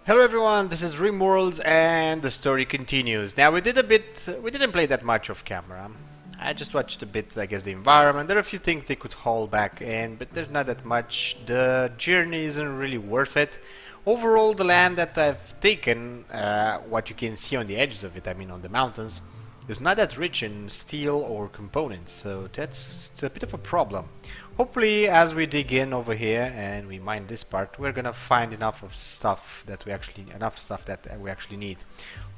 Hello everyone, this is RimWorld and the story continues. Now we didn't play that much off camera. I just watched a bit, I guess, the environment. There are a few things they could haul back in, but there's not that much. The journey isn't really worth it. Overall, the land that I've taken, what you can see on the edges of it, I mean on the mountains, is not that rich in steel or components, so it's a bit of a problem. Hopefully, as we dig in over here and we mine this part, we're gonna find enough stuff that we actually need.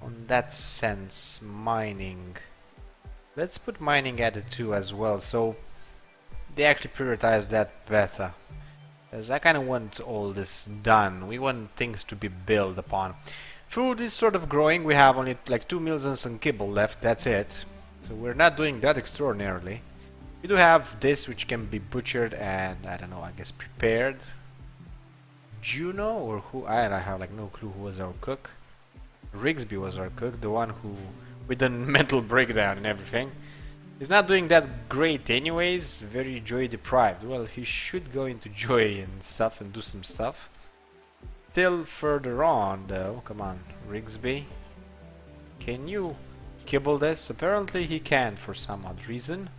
On that sense, mining. Let's put mining at it too as well. So they actually prioritize that better. As I kind of want all this done. We want things to be built upon. Food is sort of growing. We have only like 2 meals and some kibble left. That's it. So we're not doing that extraordinarily. We do have this which can be butchered and, I don't know, I guess prepared. Juno or who? I have like no clue who was our cook. Rigsby was our cook, the one who, with the mental breakdown and everything. He's not doing that great anyways, very joy deprived. Well, he should go into joy and stuff and do some stuff. Still further on though, come on, Rigsby. Can you kibble this? Apparently he can for some odd reason.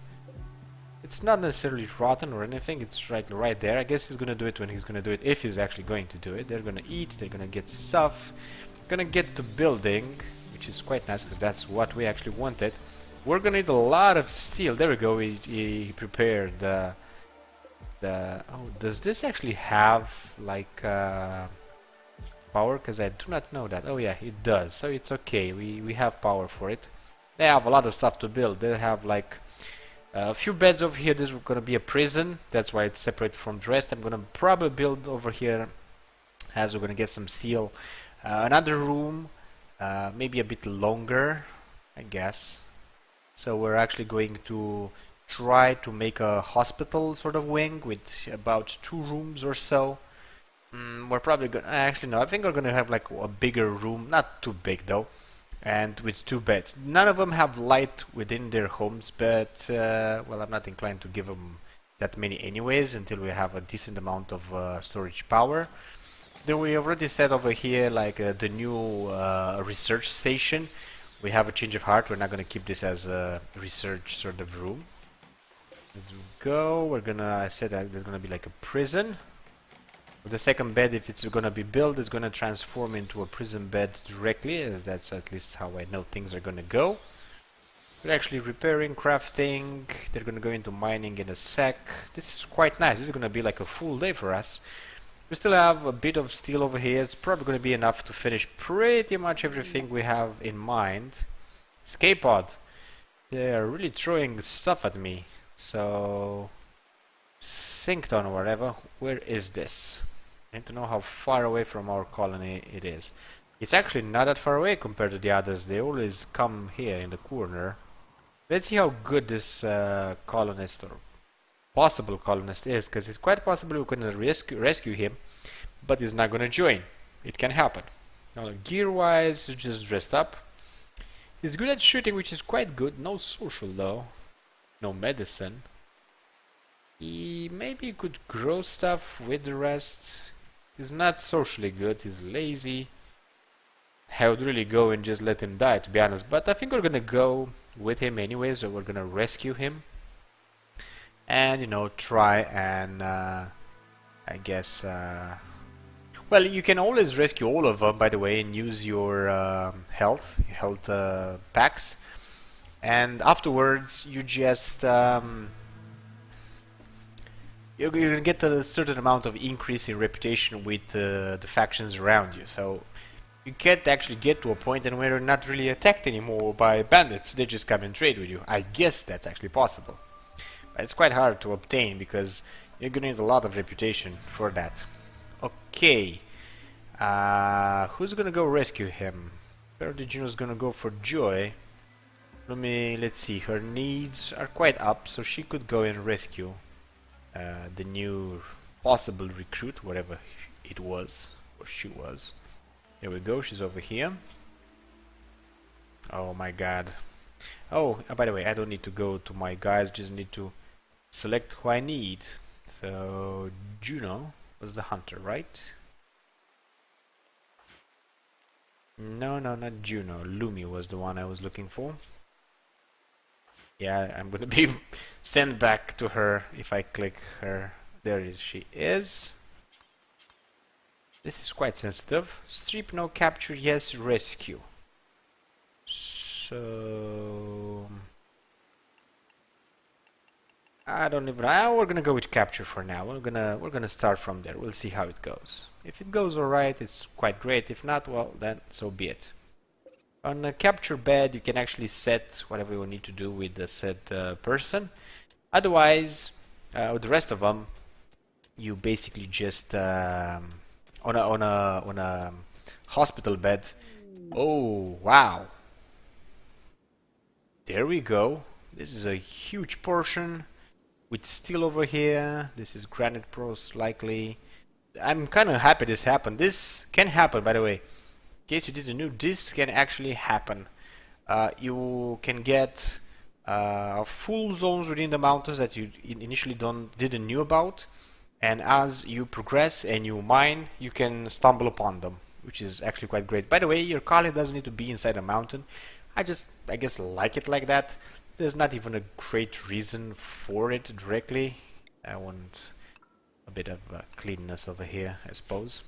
It's not necessarily rotten or anything, it's right there. I guess he's gonna do it when he's gonna do it, if he's actually going to do it. They're gonna eat, they're gonna get stuff. Gonna get to building, which is quite nice because that's what we actually wanted. We're gonna need a lot of steel. There we go, he prepared the... Oh, does this actually have like power? Because I do not know that. Oh yeah, it does, so it's okay. We have power for it. They have a lot of stuff to build. They have like a few beds over here. This is gonna be a prison. That's why it's separate from the rest. I'm gonna probably build over here as we're gonna get some steel. Another room, maybe a bit longer, I guess. So we're actually going to try to make a hospital sort of wing with about 2 rooms or so. We're probably gonna actually no. I think we're gonna have like a bigger room, not too big though, and with 2 beds. None of them have light within their homes, but well, I'm not inclined to give them that many anyways until we have a decent amount of storage power. Then we already set over here like the new research station. We have a change of heart. We're not gonna keep this as a research sort of room. Let's go. We're gonna. I said that there's gonna be like a prison. The second bed, if it's gonna be built, is gonna transform into a prison bed directly, as that's at least how I know things are gonna go. We're actually repairing, crafting. They're gonna go into mining in a sec. This is quite nice. This is gonna be like a full day for us. We still have a bit of steel over here. It's probably gonna be enough to finish pretty much everything we have in mind. Escape pod. They're really throwing stuff at me. So, Syncton or whatever. Where is this? I need to know how far away from our colony it is. It's actually not that far away compared to the others. They always come here in the corner. Let's see how good this colonist or possible colonist is, because it's quite possible we're gonna rescue him, but he's not gonna join. It can happen. Now, gear-wise, he's just dressed up. He's good at shooting, which is quite good. No social though. No medicine. He maybe could grow stuff with the rest. He's not socially good. He's lazy. I would really go and just let him die, to be honest. But I think we're gonna go with him anyways, or we're gonna rescue him. And, you know, try and, I guess, well, you can always rescue all of them, by the way, and use your health packs. And afterwards, you just, you're gonna get a certain amount of increase in reputation with the factions around you. So you can't actually get to a point and where you're not really attacked anymore by bandits. They just come and trade with you. I guess that's actually possible. But it's quite hard to obtain because you're gonna need a lot of reputation for that. Okay. Who's gonna go rescue him? Juno's gonna go for Joy. Let's see. Her needs are quite up, so she could go and rescue the new possible recruit, whatever it was, or she was. Here we go, she's over here. Oh my god. Oh, by the way, I don't need to go to my guys, just need to select who I need. So, Juno was the hunter, right? No, no, not Juno. Lumi was the one I was looking for. Yeah, I'm gonna be sent back to her if I click her. There she is. This is quite sensitive. Strip, no. Capture, yes. Rescue. So I don't even. We're gonna go with capture for now. We're gonna start from there. We'll see how it goes. If it goes alright, it's quite great. If not, well, then so be it. On a capture bed, you can actually set whatever you need to do with the said person. Otherwise, with the rest of them, you basically just on a hospital bed. Oh wow! There we go. This is a huge portion with steel over here. This is granite most likely. I'm kind of happy this happened. This can happen, by the way. In case you didn't know, this can actually happen. You can get full zones within the mountains that you initially didn't knew about, and as you progress and you mine, you can stumble upon them, which is actually quite great. By the way, your colony doesn't need to be inside a mountain. I guess like it like that. There's not even a great reason for it directly. I want a bit of cleanness over here, I suppose.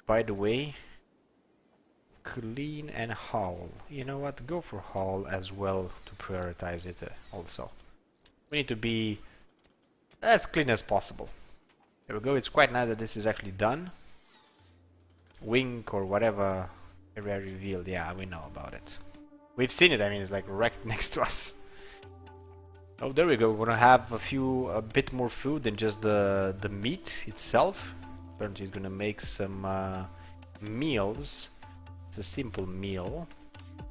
By the way, clean and haul. You know what? Go for haul as well to prioritize it also. We need to be as clean as possible. There we go. It's quite nice that this is actually done. Wink or whatever area revealed. Yeah, we know about it. We've seen it. I mean, it's like right next to us. Oh, there we go. We're gonna have a bit more food than just the meat itself. Apparently, he's gonna make some meals. It's a simple meal.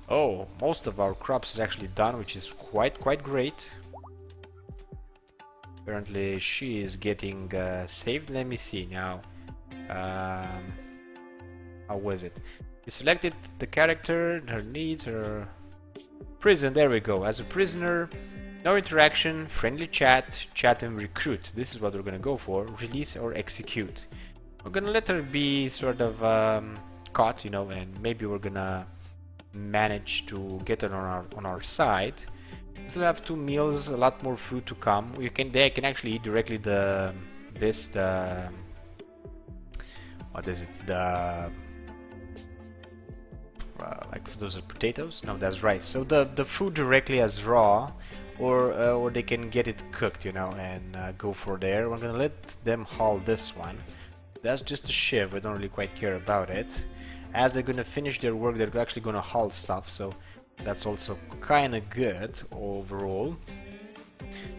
Oh, most of our crops is actually done, which is quite great. Apparently, she is getting saved. Let me see now. How was it? You selected the character, her needs, her prison. There we go. As a prisoner, no interaction, friendly chat, chat and recruit. This is what we're gonna go for. Release or execute. We're gonna let her be sort of caught, you know, and maybe we're gonna manage to get it on our side. Still have 2 meals, a lot more food to come. They can actually eat directly what is it? Like those are potatoes? No, that's rice. So the food directly as raw, or they can get it cooked, you know, and go for there. We're gonna let them haul this one. That's just a shiv. We don't really quite care about it. As they're gonna finish their work, they're actually gonna haul stuff. So that's also kind of good overall.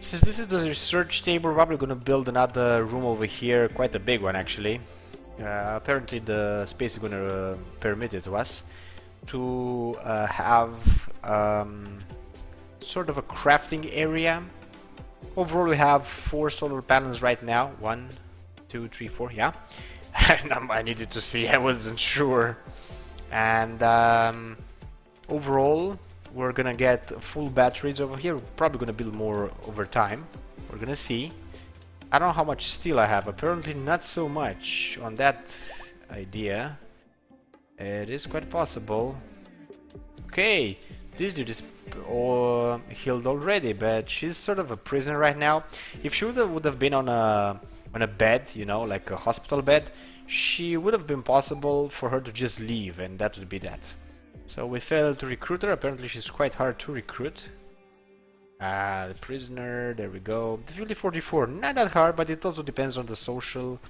Since this is the research table, we're probably gonna build another room over here, quite a big one actually. Apparently the space is gonna permit it to us to have sort of a crafting area. Overall, we have 4 solar panels right now. 1, 2, 3, 4. Yeah, I needed to see. I wasn't sure. And overall, we're gonna get full batteries over here. We're probably gonna build more over time. We're gonna see. I don't know how much steel I have. Apparently, not so much on that idea. It is quite possible. Okay, this dude is healed already, but she's sort of a prisoner right now. If she would have been on a bed, you know, like a hospital bed, she would have been possible for her to just leave, and that would be that. So we failed to recruit her. Apparently, she's quite hard to recruit. The prisoner, there we go. Difficulty 44, not that hard, but it also depends on the social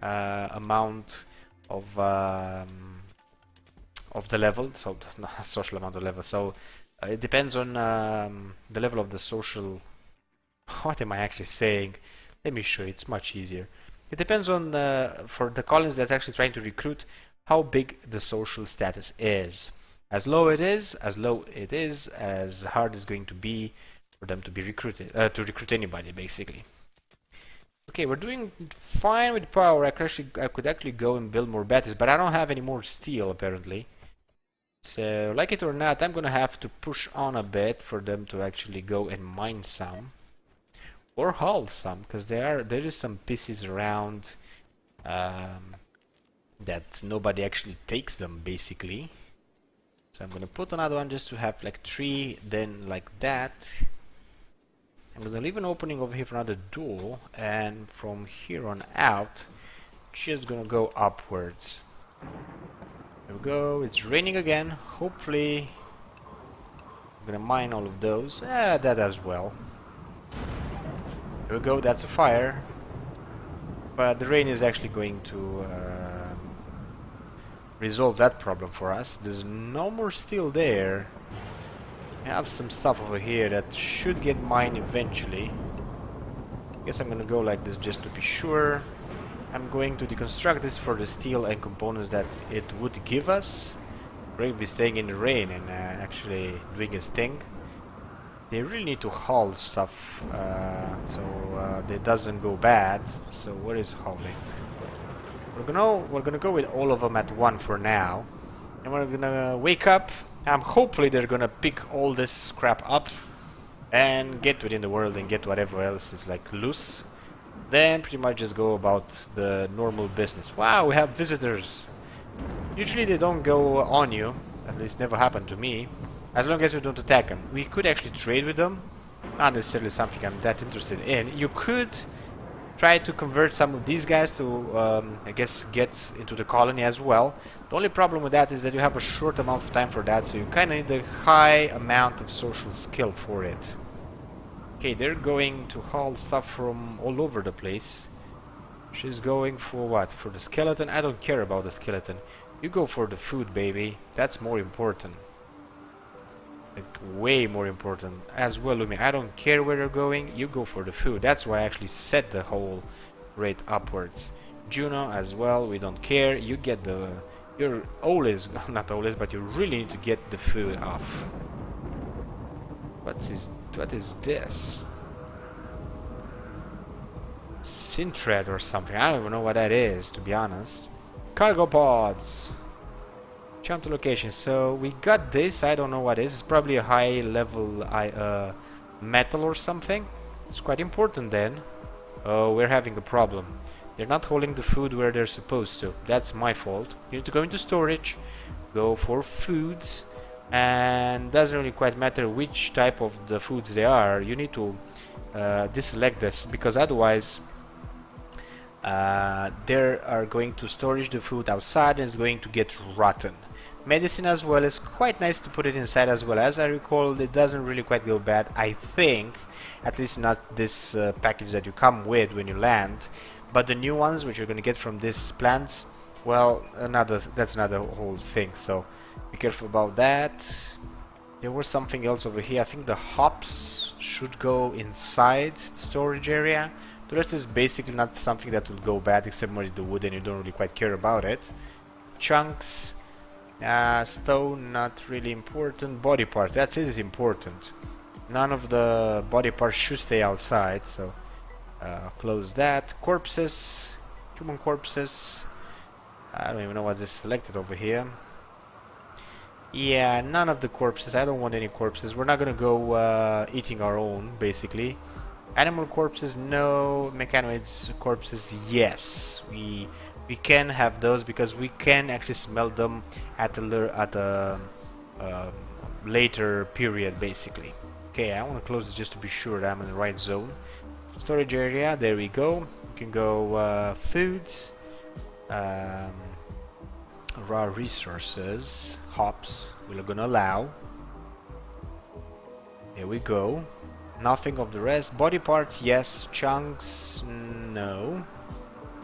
amount of the level. So not social amount of level. So it depends on the level of the social. What am I actually saying? Let me show you. It's much easier. It depends on for the colonies that's actually trying to recruit, how big the social status is. As low it is, as hard it's going to be for them to be recruited, to recruit anybody, basically. Okay, we're doing fine with power. I could actually go and build more batteries, but I don't have any more steel, apparently. So, like it or not, I'm gonna have to push on a bit for them to actually go and mine some. Or haul some, because there is some pieces around. That, nobody actually takes them, basically. Okay, So I'm gonna put another one just to have like 3, then like that. I'm gonna leave an opening over here for another door, and from here on out, just gonna go upwards. There we go, it's raining again. Hopefully, I'm gonna mine all of those. That as well. There we go, that's a fire. But the rain is actually going to resolve that problem for us. There's no more steel there. I have some stuff over here that should get mined eventually. Guess I'm gonna go like this just to be sure. I'm going to deconstruct this for the steel and components that it would give us. We'll be staying in the rain and actually doing its thing. They really need to haul stuff so it doesn't go bad. So where is hauling? We're gonna go with all of them at one for now, and we're gonna wake up. Hopefully they're gonna pick all this crap up and get within the world and get whatever else is like loose. Then pretty much just go about the normal business. Wow, we have visitors. Usually they don't go on you, at least never happened to me, as long as you don't attack them. We could actually trade with them, not necessarily something I'm that interested in. You could try to convert some of these guys to, I guess, get into the colony as well. The only problem with that is that you have a short amount of time for that, so you kind of need a high amount of social skill for it. Okay, they're going to haul stuff from all over the place. She's going for what? For the skeleton? I don't care about the skeleton. You go for the food, baby. That's more important. Like, way more important. As well, Lumi. I don't care where you're going. You go for the food. That's why I actually set the whole rate upwards. Juno as well. We don't care. You get the... You're always... Not always, but you really need to get the food off. What is this? Sintred or something. I don't even know what that is, to be honest. Cargo pods. Jump to location. So we got this. I don't know what it is. It's probably a high level metal or something. It's quite important then. Oh, we're having a problem. They're not holding the food where they're supposed to. That's my fault. You need to go into storage, go for foods, and doesn't really quite matter which type of the foods they are. You need to deselect this, because otherwise they are going to storage the food outside and it's going to get rotten. Medicine as well is quite nice to put it inside as well. As I recall, it doesn't really quite go bad, I think. At least not this package that you come with when you land. But the new ones, which you're going to get from these plants, well, that's another whole thing. So be careful about that. There was something else over here. I think the hops should go inside the storage area. The rest is basically not something that will go bad, except more the wood, and you don't really quite care about it. Chunks. Stone, not really important. Body parts, that is important. None of the body parts should stay outside, so close that. Corpses, human corpses. I don't even know what is selected over here. Yeah, none of the corpses. I don't want any corpses. We're not gonna go eating our own, basically. Animal corpses, no. Mechanoids corpses, yes. We can have those because we can actually smell them at a later period, basically. Okay, I want to close this just to be sure that I'm in the right zone. Storage area, there we go. You can go foods, raw resources, hops, we're gonna allow. There we go. Nothing of the rest. Body parts, yes. Chunks, no.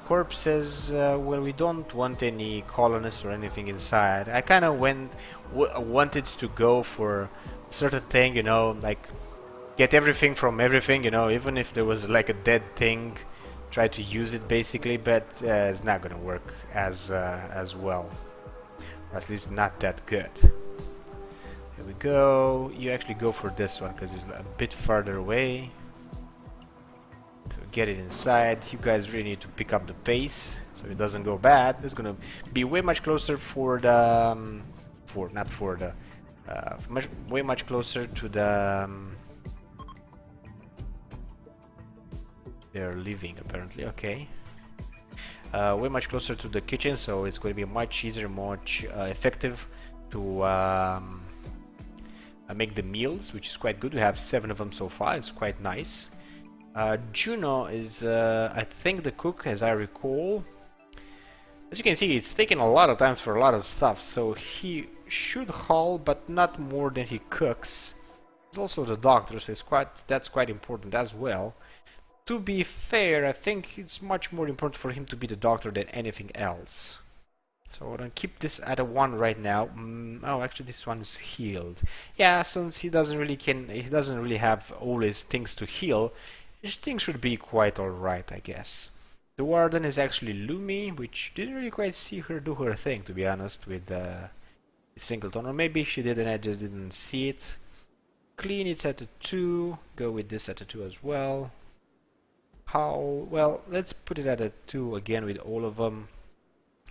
Corpses, well, we don't want any colonists or anything inside. I kind of wanted to go for a certain thing, you know, like get everything from everything, you know, even if there was like a dead thing, try to use it basically, but it's not gonna work as well, or at least not that good. Here we go. You actually go for this one because it's a bit farther away. So get it inside. You guys really need to pick up the pace so it doesn't go bad. It's gonna be way much closer for the way much closer to the they're leaving apparently. Okay, way much closer to the kitchen, so it's going to be much easier, much effective to make the meals, which is quite good. We have 7 of them so far. It's quite nice. Juno is, I think, the cook, as I recall. As you can see, it's taking a lot of time for a lot of stuff, so he should haul, but not more than he cooks. He's also the doctor, so that's quite important as well. To be fair, I think it's much more important for him to be the doctor than anything else. So we're gonna keep this at a 1 right now. Oh, actually, this one is healed. Yeah, since he doesn't really have all his things to heal, his things should be quite alright, I guess. The warden is actually Lumi, which didn't really quite see her do her thing, to be honest, with Singleton. Or maybe she did and I just didn't see it. Clean, it's at a 2. Go with this at a 2 as well. Howl, well, let's put it at a 2 again with all of them.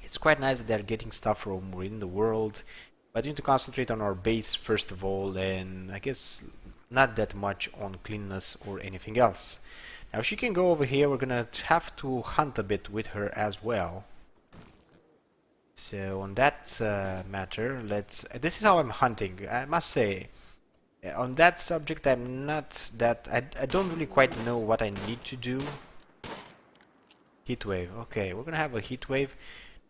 It's quite nice that they're getting stuff from within the world, but we need to concentrate on our base first of all, and I guess not that much on cleanness or anything else. Now she can go over here. We're gonna have to hunt a bit with her as well. So on that matter, this is how I'm hunting. I must say, on that subject, I'm not that. I don't really quite know what I need to do. Heatwave. Okay, we're gonna have a heatwave.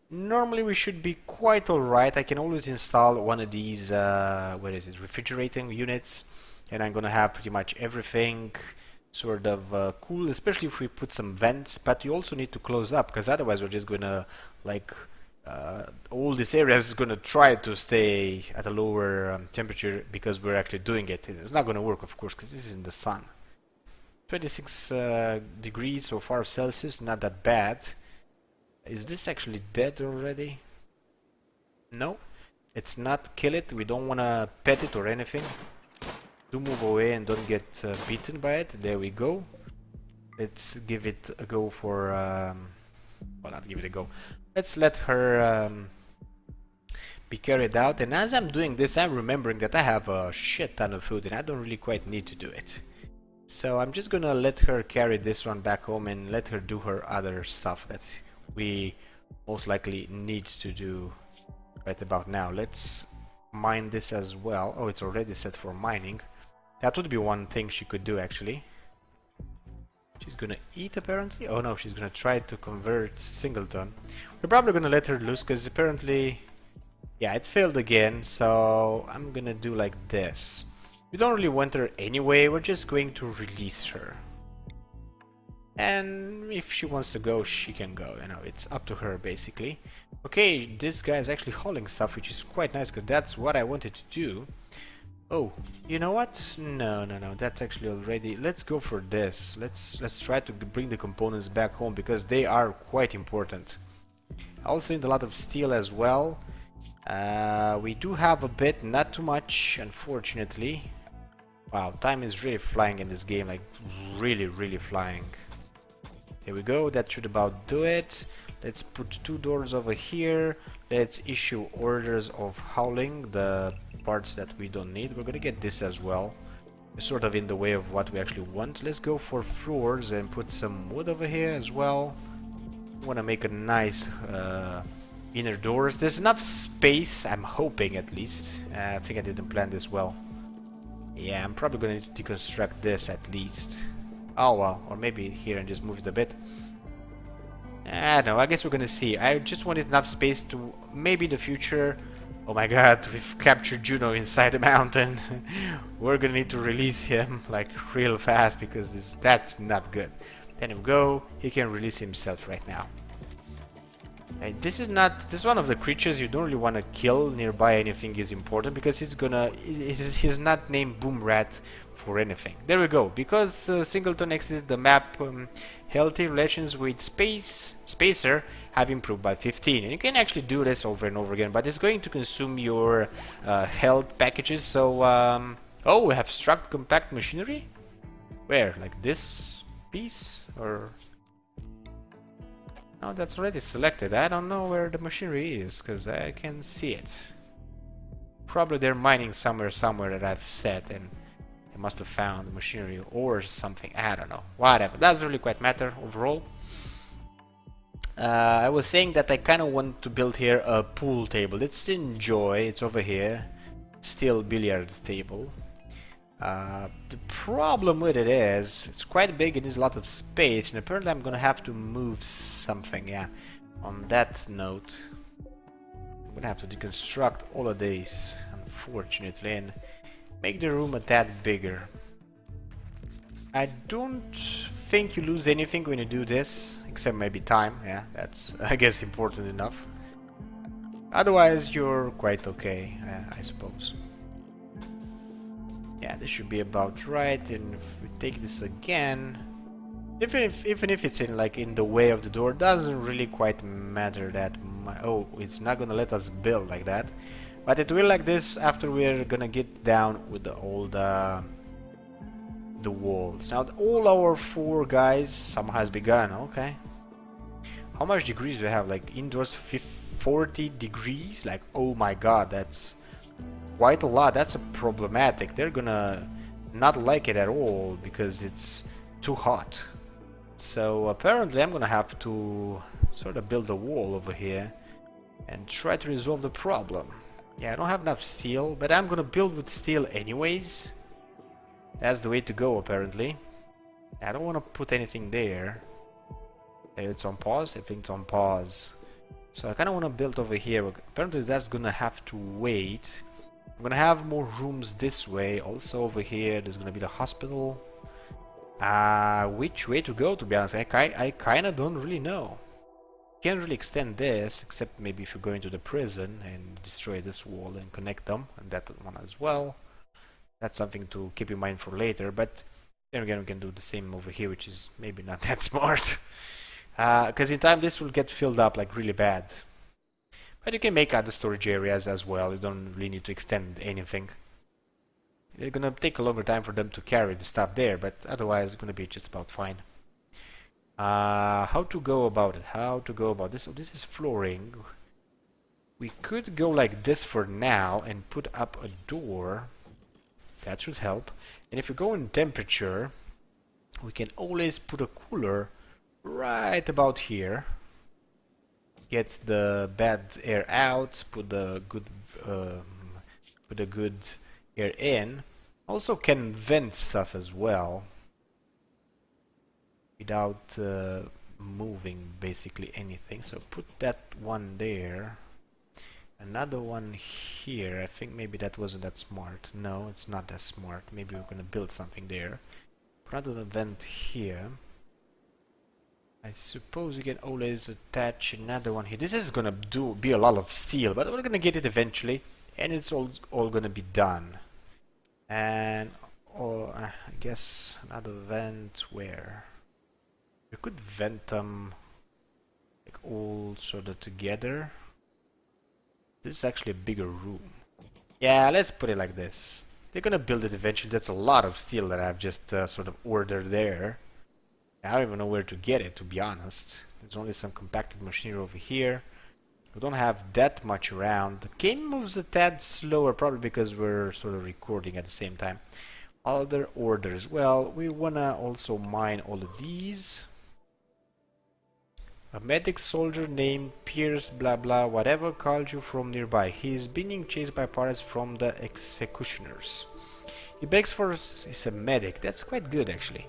Normally we should be quite alright. I can always install one of these, what is it, refrigerating units, and I'm gonna have pretty much everything sort of cool, especially if we put some vents, but you also need to close up, because otherwise we're just gonna, like, all this area is gonna try to stay at a lower temperature because we're actually doing it. It's not gonna work, of course, because this is in the sun. 26 degrees so far Celsius, not that bad. Is this actually dead already? No, it's not. Kill it. We don't want to pet it or anything. Do move away and don't get beaten by it. There we go. Let's give it a go for... well, not give it a go. Let's let her be carried out. And as I'm doing this, I'm remembering that I have a shit ton of food and I don't really quite need to do it. So I'm just gonna let her carry this one back home and let her do her other stuff that we most likely need to do right about now. Let's mine this as well. Oh, it's already set for mining. That would be one thing she could do, actually. She's gonna eat, apparently. Oh no, she's gonna try to convert Singleton. We're probably gonna let her loose because apparently, yeah, it failed again. So I'm gonna do like this. We don't really want her anyway. We're just going to release her. And if she wants to go, she can go. You know, it's up to her, basically. Okay, this guy is actually hauling stuff, which is quite nice, because that's what I wanted to do. Oh, you know what? No, that's actually already... Let's go for this. Let's try to bring the components back home, because they are quite important. I also need a lot of steel as well. We do have a bit, not too much, unfortunately. Wow, time is really flying in this game, like really flying. Here we go, that should about do it. Let's put 2 doors over here. Let's issue orders of hauling the parts that we don't need. We're gonna get this as well. It's sort of in the way of what we actually want. Let's go for floors and put some wood over here as well. I wanna make a nice inner doors. There's enough space, I'm hoping at least. I think I didn't plan this well. Yeah, I'm probably gonna need to deconstruct this at least. Oh well, or maybe here and just move it a bit. I don't know, I guess we're gonna see. I just wanted enough space to maybe in the future. Oh my god, we've captured Juno inside the mountain. We're gonna need to release him like real fast because that's not good. Let him go, he can release himself right now. And this is one of the creatures you don't really want to kill nearby anything is important because he's not named Boom Rat for anything. There we go. Because Singleton exited the map, healthy relations with Spacer have improved by 15. And you can actually do this over and over again, but it's going to consume your health packages. So, oh, we have struck compact machinery? Where? Like this piece? Or... No, that's already selected. I don't know where the machinery is, because I can see it. Probably they're mining somewhere that I've set, and they must have found the machinery or something. I don't know. Whatever. Doesn't really quite matter overall. I was saying that I kind of want to build here a pool table. Let's enjoy. It's over here. Still billiard table. The problem with it is it's quite big and needs a lot of space, and apparently I'm gonna have to move something. Yeah. On that note, I'm gonna have to deconstruct all of these, unfortunately, and make the room a tad bigger. I don't think you lose anything when you do this, except maybe time. Yeah, that's, I guess, important enough. Otherwise, you're quite okay, I suppose. Yeah, this should be about right. And if we take this again, even if it's in the way of the door, doesn't really quite matter that much. Oh, it's not gonna let us build like that, but it will like this after we're gonna get down with the old the walls. Now all our 4 guys, summer has begun. Okay, how much degrees do we have? Like indoors 40 degrees. Like, oh my god, that's quite a lot. That's a problematic. They're gonna not like it at all because it's too hot. So apparently I'm gonna have to sort of build a wall over here and try to resolve the problem. Yeah, I don't have enough steel, but I'm gonna build with steel anyways. That's the way to go, apparently. I don't want to put anything there. It's on pause? I think it's on pause. So I kind of want to build over here. Apparently that's gonna have to wait. I'm gonna have more rooms this way. Also over here there's gonna be the hospital. Which way to go, to be honest? I kind of don't really know. Can't really extend this, except maybe if you go into the prison and destroy this wall and connect them, and that one as well. That's something to keep in mind for later, but then again we can do the same over here, which is maybe not that smart. Because in time this will get filled up like really bad. But you can make other storage areas as well. You don't really need to extend anything. They're gonna take a longer time for them to carry the stuff there, but otherwise it's gonna be just about fine. How to go about it? How to go about this? So this is flooring. We could go like this for now and put up a door. That should help. And if we go in temperature, we can always put a cooler right about here. Get the bad air out, put the good air in. Also can vent stuff as well without moving basically anything. So put that one there. Another one here. I think maybe that wasn't that smart. No, it's not that smart. Maybe we're gonna build something there. Put another vent here. I suppose we can always attach another one here. This is gonna be a lot of steel, but we're gonna get it eventually, and it's all gonna be done. And I guess another vent where we could vent them like all sort of together. This is actually a bigger room. Yeah, let's put it like this. They're gonna build it eventually. That's a lot of steel that I've just sort of ordered there. I don't even know where to get it, to be honest. There's only some compacted machinery over here. We don't have that much around. The game moves a tad slower, probably because we're sort of recording at the same time. Other orders. Well, we wanna also mine all of these. A medic soldier named Pierce blah blah whatever called you from nearby. He is being chased by pirates from the executioners. He begs for... he's a medic. That's quite good actually.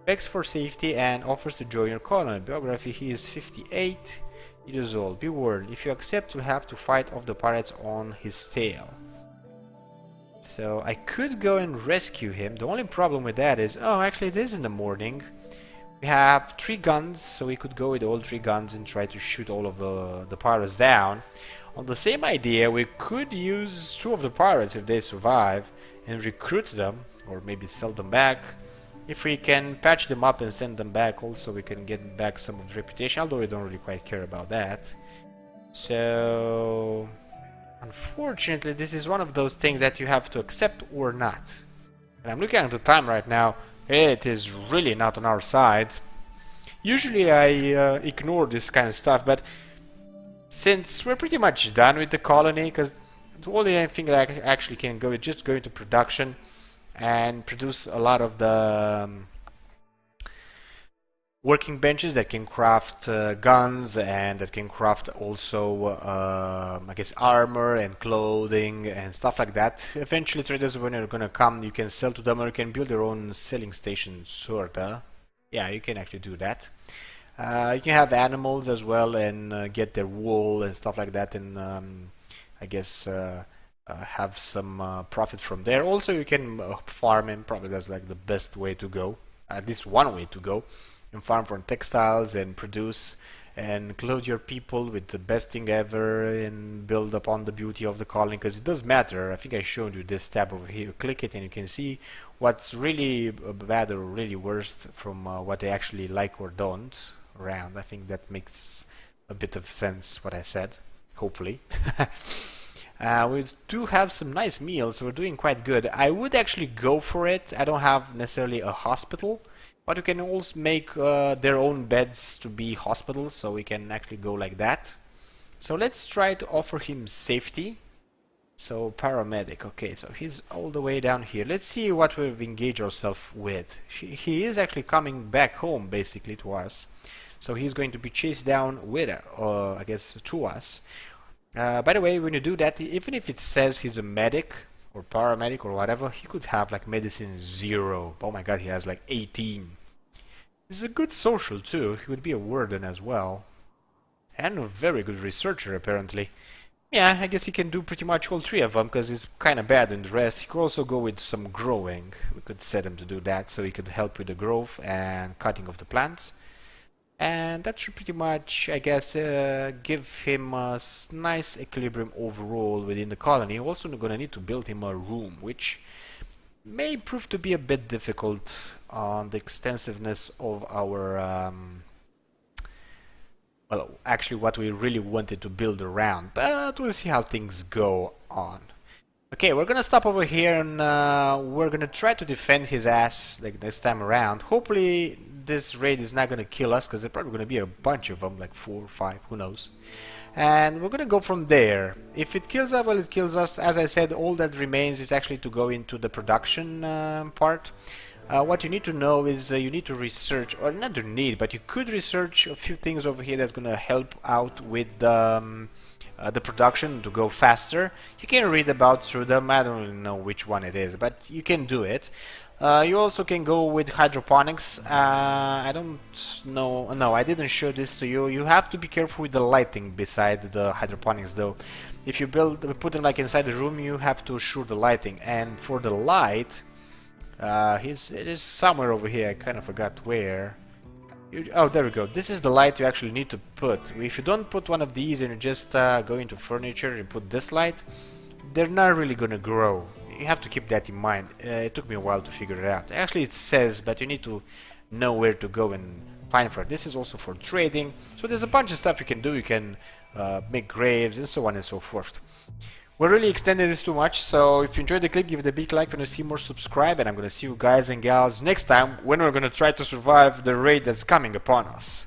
Begs for safety and offers to join your colony. Biography, he is 58 years old. Be warned, if you accept you'll have to fight off the pirates on his tail. So I could go and rescue him. The only problem with that is... oh, actually it is in the morning. We have 3 guns, so we could go with all 3 guns and try to shoot all of the pirates down. On the same idea, we could use 2 of the pirates if they survive and recruit them, or maybe sell them back. If we can patch them up and send them back, also we can get back some of the reputation, although we don't really quite care about that. So unfortunately this is one of those things that you have to accept or not. And I'm looking at the time right now. It is really not on our side. Usually I ignore this kind of stuff, but since we're pretty much done with the colony, because the only thing that I actually can go is just go into production and produce a lot of the working benches that can craft guns, and that can craft also, I guess, armor and clothing and stuff like that. Eventually, traders, when you're gonna come, you can sell to them, or you can build your own selling station, sorta. Yeah, you can actually do that. You can have animals as well and get their wool and stuff like that, and I guess have some profit from there. Also, you can farm, and probably that's like the best way to go, at least one way to go, and farm for textiles and produce and clothe your people with the best thing ever and build upon the beauty of the colony, because it does matter. I think I showed you this tab over here. Click it and you can see what's really bad or really worst from what they actually like or don't around. I think that makes a bit of sense what I said, hopefully. We do have some nice meals, so we're doing quite good. I would actually go for it. I don't have necessarily a hospital, but you can also make their own beds to be hospitals, so we can actually go like that. So let's try to offer him safety. So paramedic, okay, so he's all the way down here. Let's see what we've engaged ourselves with. He is actually coming back home, basically, to us. So he's going to be chased down with, I guess, to us. By the way, when you do that, even if it says he's a medic or paramedic or whatever, he could have like medicine 0. Oh my god, he has like 18. He's a good social too. He would be a warden as well. And a very good researcher, apparently. Yeah, I guess he can do pretty much all 3 of them, because he's kind of bad in the rest. He could also go with some growing. We could set him to do that, so he could help with the growth and cutting of the plants. And that should pretty much, I guess, give him a nice equilibrium overall within the colony. Also gonna need to build him a room, which may prove to be a bit difficult on the extensiveness of our well, actually what we really wanted to build around, but we'll see how things go on. Okay, we're gonna stop over here, and we're gonna try to defend his ass like this time around. Hopefully this raid is not gonna kill us, because there's probably gonna be a bunch of them, like 4 or 5, who knows. And we're gonna go from there. If it kills us, well, it kills us. As I said, all that remains is actually to go into the production part. What you need to know is you need to research, or not you need, but you could research a few things over here that's going to help out with the production to go faster. You can read about through them. I don't really know which one it is, but you can do it. You also can go with hydroponics. I don't know. No, I didn't show this to you. You have to be careful with the lighting beside the hydroponics, though. If you put them like inside the room, you have to assure the lighting. And for the light, it is somewhere over here. I kind of forgot where. Oh, there we go. This is the light you actually need to put. If you don't put one of these and you just go into furniture and put this light, they're not really gonna grow. You have to keep that in mind. It took me a while to figure it out. Actually, it says, but you need to know where to go and find for it. This is also for trading. So there's a bunch of stuff you can do. You can make graves and so on and so forth. We're really extending this too much, so if you enjoyed the clip, give it a big like. If you want to see more, subscribe, and I'm going to see you guys and gals next time when we're going to try to survive the raid that's coming upon us.